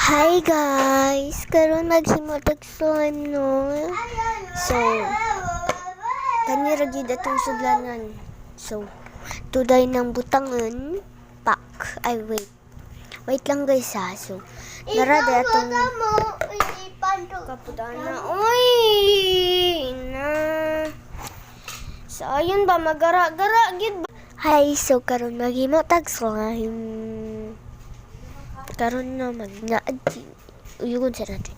Hi guys! Karon maghimotag slime no. So, kanira gid atong sudlanan. So, tuday ng butangan. Pak. Ay wait. Wait lang guys ha. So, narada atong kapudana. Uy! Na. So, ayun ba magara-gara gid ba? Hi, so karon maghimotag slime. Karon na magnaad uyugon sa natin.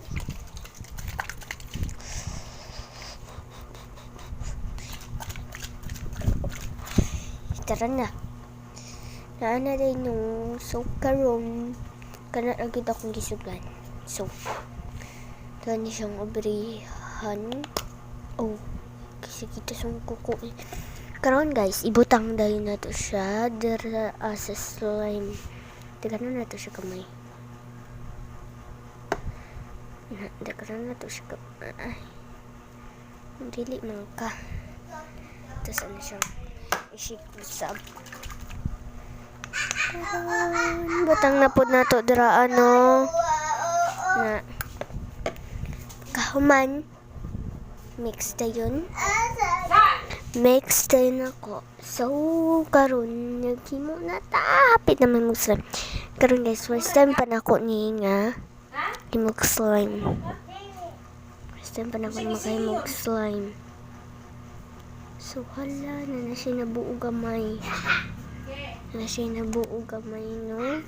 Tara na. Naana din yung so karon kana agad akong gisuglan. So tani siyang obrihan. Oh, kasi kita siyang kuko. Karon guys, ibutang dayon na to siya dira sa slime. Daghan na to siya kamay. Daghan na to siya kamay. Dili man ka. Tapos ano siya. I-shake sab. Butang na po na to dira ano. Na. Kahuman. Mix dayon. Mix tayo ako. So, karon naghimo na tapit naman mo slime. Karon guys, first time pa na ako ni nga himog slime. First time pa na ako makahimog slime. So, hala, na siya nabuo gamay. Na siya nabuo gamay, no?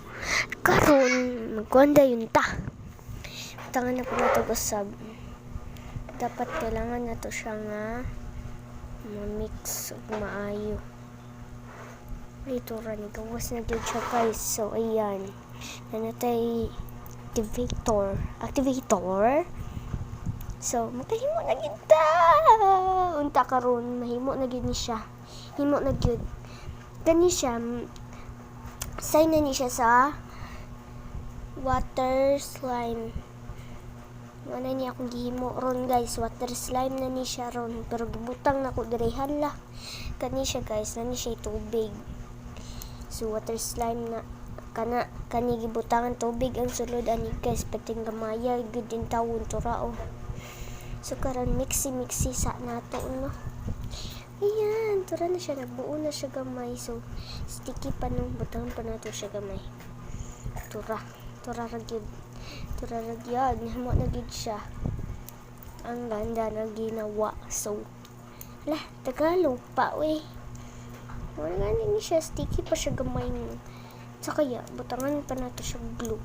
Karon, magkwanda yun ta. Tangan na po na ito kasab. Dapat kailangan na to siya nga ma-mix o maayo. Ito rin, gawas na dito siya guys. So, ayan. Nanatay activator. So, makahimo na kita. Unta karon mahimo na gid ni siya. Himo na gid. Gani siya. Sign na ni siya sa water slime. Wala niya akong gihimo ron guys, water slime na ni siya ron, pero gibutang na ko direhan la. Kani siya guys, nani siya tubig. So water slime na kani gibutangan tubig ang sulod ani guys, pating gamaya gud din tawon turao. So karon mixi sa nato no. Ayan, tura na siya, nabuo na siya gamay. So sticky pa nung butang pa nato siya gamay. Tura ra gyud. Turaragyad, nahamo na gid siya. Ang ganda na ginawa. So, Tagalog pa, we. Wala nga ni siya, sticky pa siya gamay mo. Sa kaya, butangan pa nato siya glue.